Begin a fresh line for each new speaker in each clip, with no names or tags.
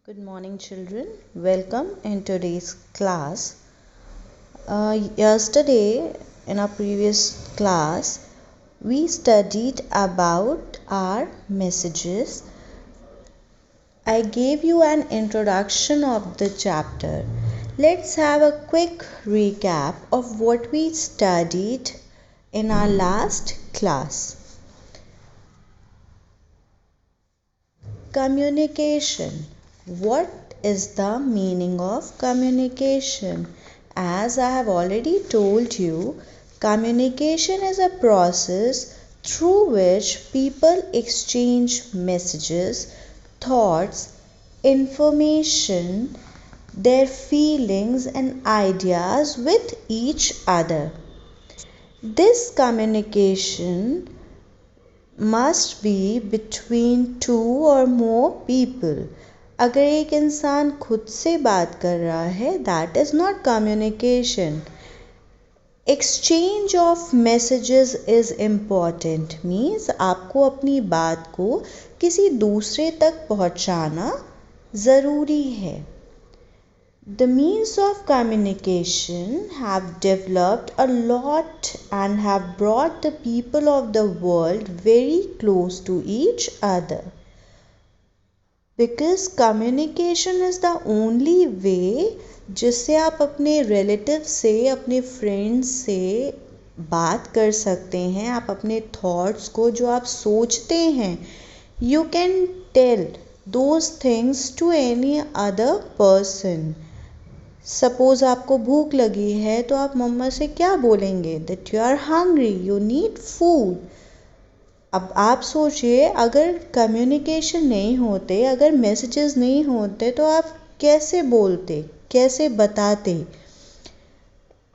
Good morning, children. Welcome in today's class. Yesterday, in our previous class, we studied about our messages. I gave you an introduction of the chapter. Let's have a quick recap of what we studied in our last class. Communication. What is the meaning of communication? As I have already told you, communication is a process through which people exchange messages, thoughts, information, their feelings, and ideas with each other. This communication must be between two or more people. अगर एक इंसान खुद से बात कर रहा है, that is not communication. Exchange of messages is important means आपको अपनी बात को किसी दूसरे तक पहुंचाना ज़रूरी है. The means of communication have developed a lot and have brought the people of the world very close to each other. Because communication is the only way जिससे आप अपने रिलेटिव से, अपने फ्रेंड्स से बात कर सकते हैं. आप अपने थॉट्स को, जो आप सोचते हैं, you can tell those things to any other person. Suppose आपको भूख लगी है तो आप मम्मा से क्या बोलेंगे? That you are hungry, you need food. अब आप सोचिए, अगर कम्युनिकेशन नहीं होते, अगर मैसेजेस नहीं होते तो आप कैसे बोलते, कैसे बताते?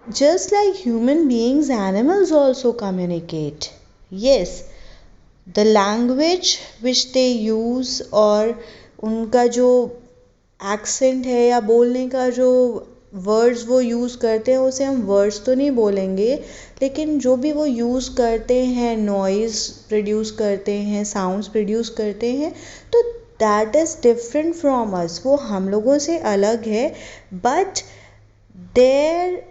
Just like human beings, animals also communicate. Yes, the language which they use और उनका जो एक्सेंट है या बोलने का जो वर्ड्स वो यूज़ करते हैं, उसे हम वर्ड्स तो नहीं बोलेंगे, लेकिन जो भी वो यूज़ करते हैं, नॉइज़ प्रोड्यूस करते हैं, साउंड्स प्रोड्यूस करते हैं, तो that is different from us. वो हम लोगों से अलग है. बट देयर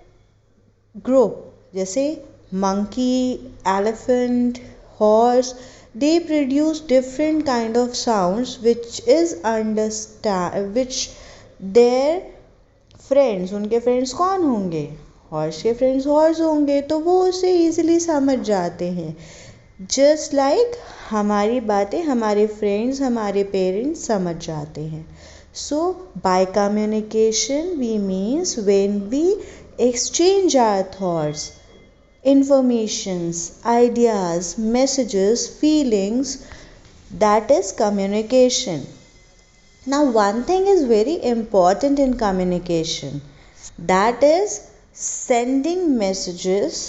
ग्रुप, जैसे monkey, elephant, horse, they produce different kind of sounds which their friends, उनके फ्रेंड्स कौन होंगे? हॉर्स के फ्रेंड्स हॉर्स होंगे, तो वो उसे इजीली समझ जाते हैं. जस्ट लाइक हमारी बातें हमारे फ्रेंड्स, हमारे पेरेंट्स समझ जाते हैं. So by communication we means when we exchange our thoughts, informations, ideas, messages, feelings, that is communication. Now, one thing is very important in communication, that is sending messages,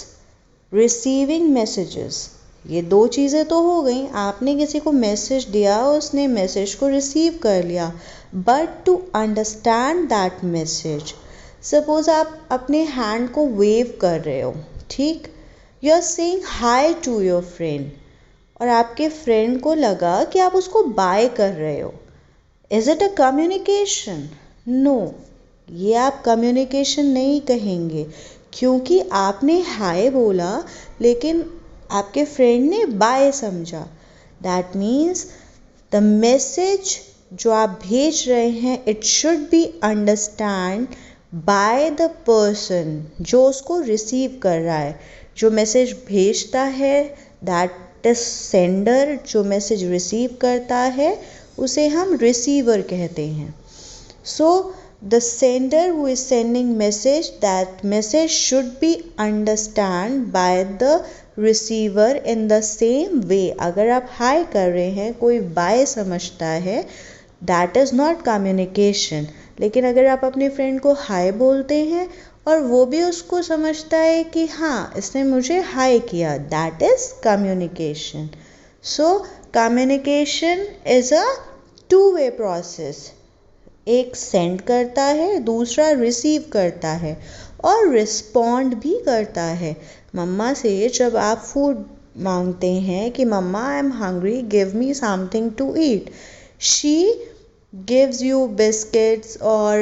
receiving messages. ये दो चीज़ें तो हो गई. आपने किसी को message दिया, उसने मैसेज को रिसीव कर लिया. But to understand that message, suppose आप अपने हैंड को वेव कर रहे हो, ठीक? You are saying hi to your friend, और आपके फ्रेंड को लगा कि आप उसको बाय कर रहे हो. Is it a communication? No, ये आप कम्युनिकेशन नहीं कहेंगे, क्योंकि आपने हाय बोला लेकिन आपके फ्रेंड ने बाय समझा. दैट मीन्स द मैसेज जो आप भेज रहे हैं, it should be understand by the person जो उसको रिसीव कर रहा है. जो मैसेज भेजता है, दैट इज सेंडर. जो मैसेज रिसीव करता है, उसे हम रिसीवर कहते हैं. So the sender who is sending message, that message should be understand by the receiver in the same way. अगर आप हाय कर रहे हैं, कोई बाय समझता है, दैट इज़ नॉट कम्युनिकेशन. लेकिन अगर आप अपने फ्रेंड को हाय बोलते हैं और वो भी उसको समझता है कि हाँ, इसने मुझे हाय किया, that is communication. So communication is a two way process. एक सेंड करता है, दूसरा रिसीव करता है और रिस्पॉन्ड भी करता है. मम्मा से जब आप फूड मांगते हैं कि मम्मा I am hungry, give me something to eat, she gives you biscuits और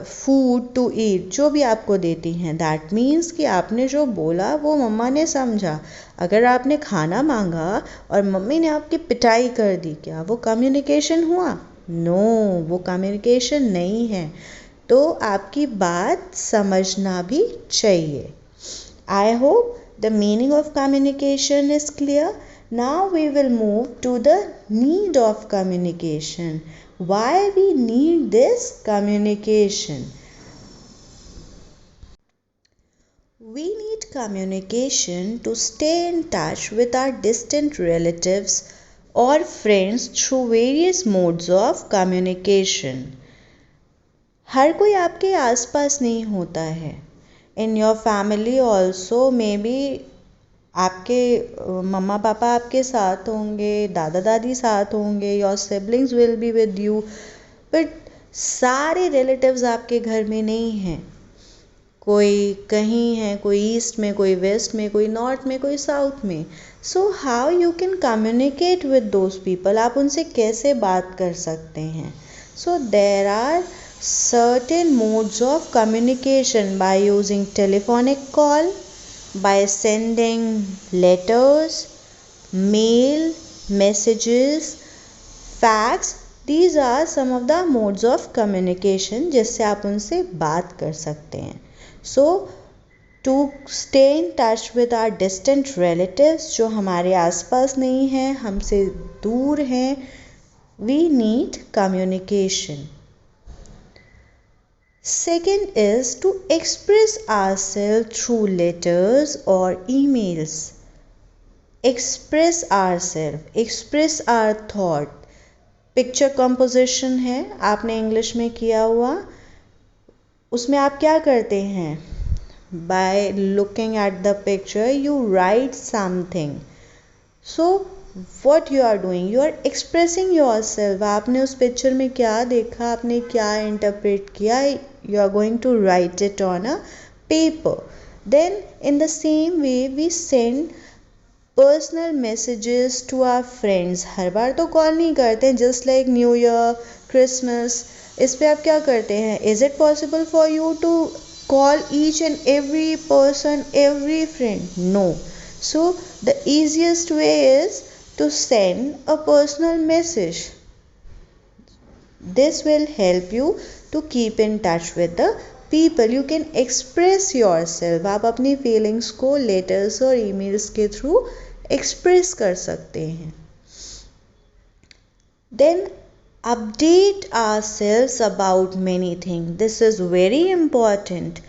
फूड टू ईट, जो भी आपको देती हैं, दैट मीन्स कि आपने जो बोला वो मम्मा ने समझा। अगर आपने खाना मांगा और मम्मी ने आपकी पिटाई कर दी, क्या वो कम्युनिकेशन हुआ? नो, वो कम्युनिकेशन नहीं है। तो आपकी बात समझना भी चाहिए। I hope the meaning of communication is clear. Now we will move to the need of communication. Why we need this communication? We need communication to stay in touch with our distant relatives or friends through various modes of communication. हर कोई आपके आसपास नहीं होता है। In your family also may be आपके मम्मा पापा आपके साथ होंगे, दादा दादी साथ होंगे, your siblings will be with you, but सारे रिलेटिव्स आपके घर में नहीं हैं। कोई कहीं है, कोई ईस्ट में, कोई वेस्ट में, कोई नॉर्थ में, कोई साउथ में। So how you can communicate with those people? आप उनसे कैसे बात कर सकते हैं? So there are certain modes of communication by using telephonic call, by sending letters, mail, messages, fax. These are some of the modes of communication जिससे आप उनसे बात कर सकते हैं. So to stay in touch with our distant relatives जो हमारे आसपास नहीं हैं, हमसे दूर हैं, we need communication. Second is to express ourselves through letters or emails. Express ourselves, express our thought. Picture composition है, आपने इंग्लिश में किया हुआ, उसमें आप क्या करते हैं? By looking at the picture you write something. So what you are doing, you are expressing yourself. आपने उस पिक्चर में क्या देखा, आपने क्या इंटरप्रेट किया, you are going to write it on a paper. Then in the same way we send personal messages to our friends. हर बार तो call नहीं करते हैं, just like new year, Christmas, इस पे आप क्या करते हैं? Is it possible for you to call each and every person, every friend? No. So the easiest way is to send a personal message. This will help you to keep in touch with the people. You can express yourself. आप अपनी feelings को letters और emails के through express कर सकते हैं. Then update ourselves about many things. This is very important.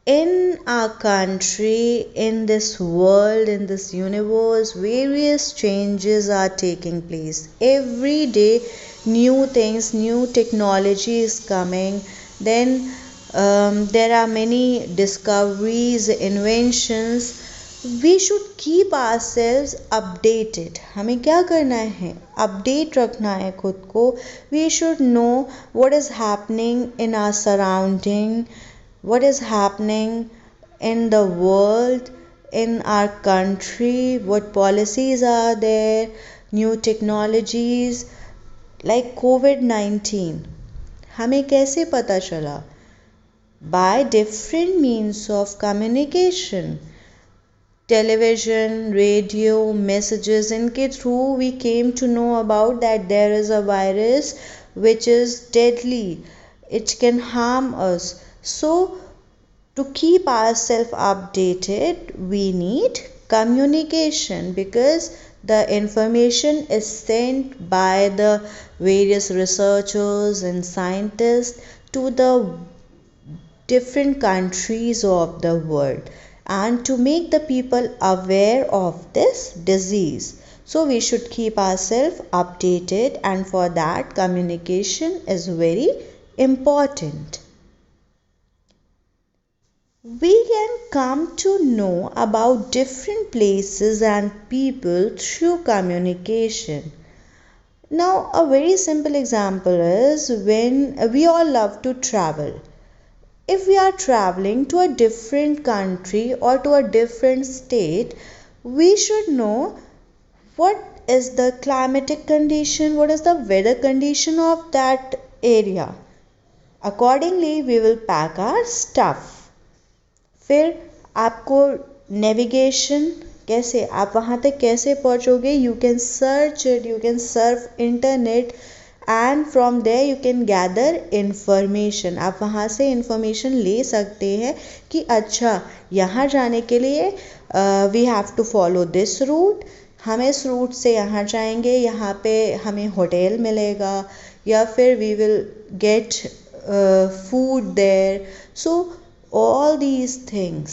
In our country, in this world, in this universe, various changes are taking place. Every day new things, new technology is coming. Then there are many discoveries, inventions. We should keep ourselves updated. हमें क्या करना है? Update रखना है खुद को. We should know what is happening in our surrounding, what is happening in the world, in our country, what policies are there, new technologies like COVID-19. हमें कैसे पता चला? By different means of communication. Television, radio, messages, इनके through we came to know about that there is a virus which is deadly. It can harm us. So to keep ourselves updated, we need communication, because the information is sent by the various researchers and scientists to the different countries of the world, and to make the people aware of this disease. So we should keep ourselves updated, and for that communication is very important. We can come to know about different places and people through communication. Now, a very simple example is when we all love to travel. If we are traveling to a different country or to a different state, we should know what is the climatic condition, what is the weather condition of that area. Accordingly we will pack our stuff. फिर आपको navigation कैसे, आप वहाँ तक कैसे पहुँचोगे, you can search it, you can surf internet and from there you can gather information. आप वहाँ से इन्फॉर्मेशन ले सकते हैं कि अच्छा यहाँ जाने के लिए we have to follow this route, हम इस रूट से यहाँ जाएंगे, यहाँ पे हमें होटल मिलेगा या फिर we will get food there. So all these things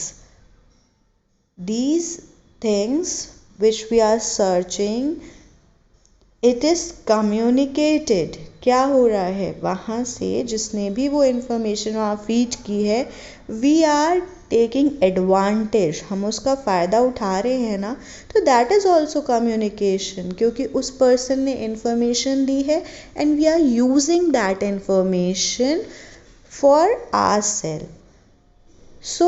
which we are searching, it is communicated. क्या हो रहा है वहाँ से, जिसने भी वो इंफॉर्मेशन वहाँ फीड की है, we are taking advantage, हम उसका फ़ायदा उठा रहे हैं ना, तो that is also communication, क्योंकि उस पर्सन ने इंफॉर्मेशन दी है and we are using that information for ourselves. So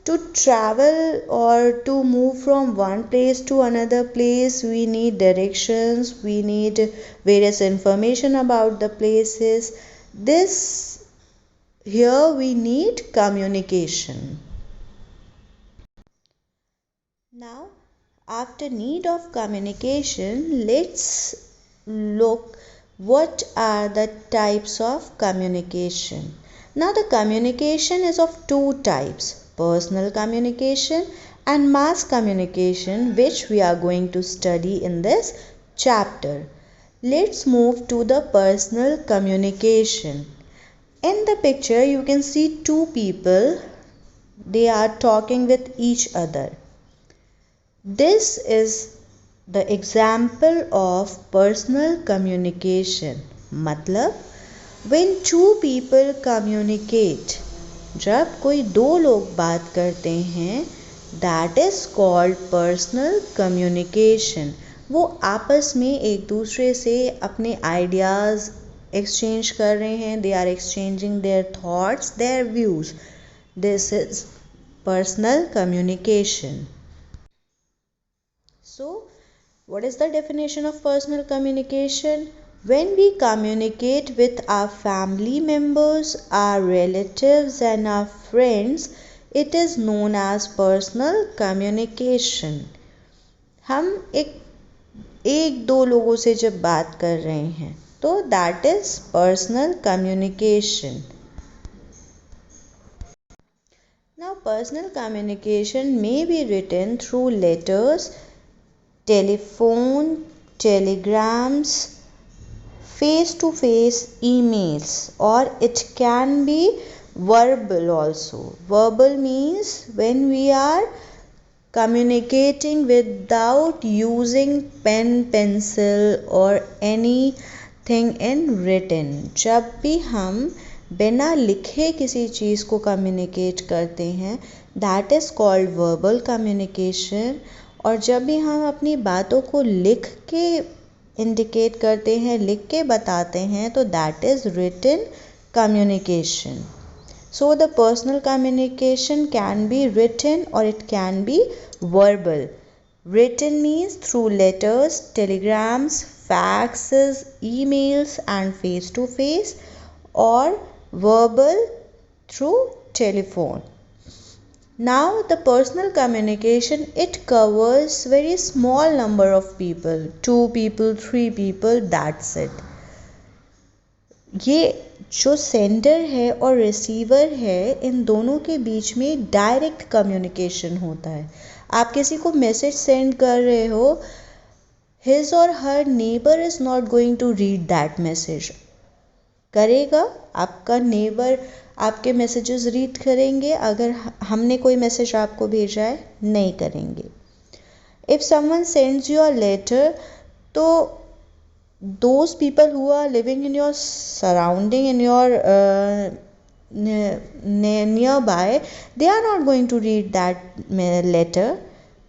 to travel or to move from one place to another place, we need directions, we need various information about the places. This here we need communication. Now after need of communication, let's look what are the types of communication. Now the communication is of two types, personal communication and mass communication, which we are going to study in this chapter. Let's move to the personal communication. In the picture you can see two people, they are talking with each other. This is the example of personal communication. मतलब when two people communicate, जब कोई दो लोग बात करते हैं, that is called personal communication. वो आपस में एक दूसरे से अपने आइडियाज़ एक्सचेंज कर रहे हैं, they are exchanging their thoughts, their views. This is personal communication. So what is the definition of personal communication? When we communicate with our family members, our relatives and our friends, it is known as personal communication. हम एक दो लोगों से जब बात कर रहे हैं तो that is personal communication. Now personal communication may be written through letters, telephone, telegrams, face-to-face emails, or it can be verbal also. Verbal means when we are communicating without using pen, pencil or anything in written. जब भी हम बिना लिखे किसी चीज़ को communicate करते हैं, that is called verbal communication. और जब भी हम अपनी बातों को लिख के इंडिकेट करते हैं, लिख के बताते हैं, तो that is written communication. So the personal communication can be written और it can be verbal. Written means through letters, telegrams, faxes, emails and face to face, और verbal through telephone. Now the personal communication, it covers very small number of people, 2 people, 3 people, that's it. ये जो sender है और receiver है, इन दोनों के बीच में direct communication होता है. आप किसी को मैसेज सेंड कर रहे हो, his or her neighbor is not going to read that message. करेगा आपका नेबर, आपके मैसेजेस रीड करेंगे अगर हमने कोई मैसेज आपको भेजा है? नहीं करेंगे. If someone sends you a letter, तो those people who are living in your surrounding, in your nearby, they are not going to read that letter.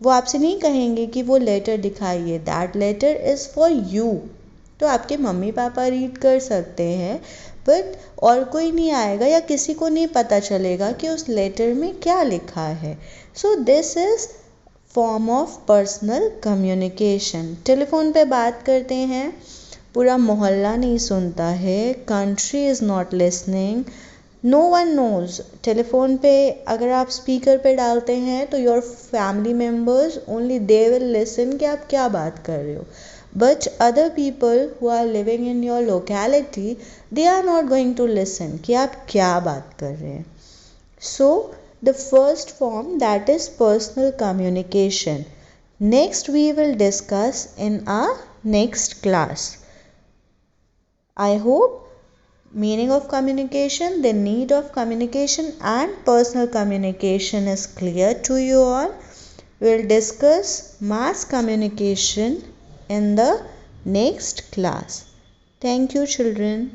वो आपसे नहीं कहेंगे कि वो लेटर दिखाइए, that letter is for you. तो आपके मम्मी पापा रीड कर सकते हैं, बट और कोई नहीं आएगा या किसी को नहीं पता चलेगा कि उस लेटर में क्या लिखा है. So this is form of personal communication. Telephone पे बात करते हैं, पूरा मोहल्ला नहीं सुनता है, country is not listening, no one knows. Telephone पे अगर आप स्पीकर पे डालते हैं तो your family members only they will listen कि आप क्या बात कर रहे हो, but other people who are living in your locality they are not going to listen कि आप क्या बात कर रहे हैं। सो the first form, that is personal communication. Next we will discuss in our next class. I hope meaning of communication, the need of communication and personal communication is clear to you all. We will discuss mass communication in the next class. Thank you children.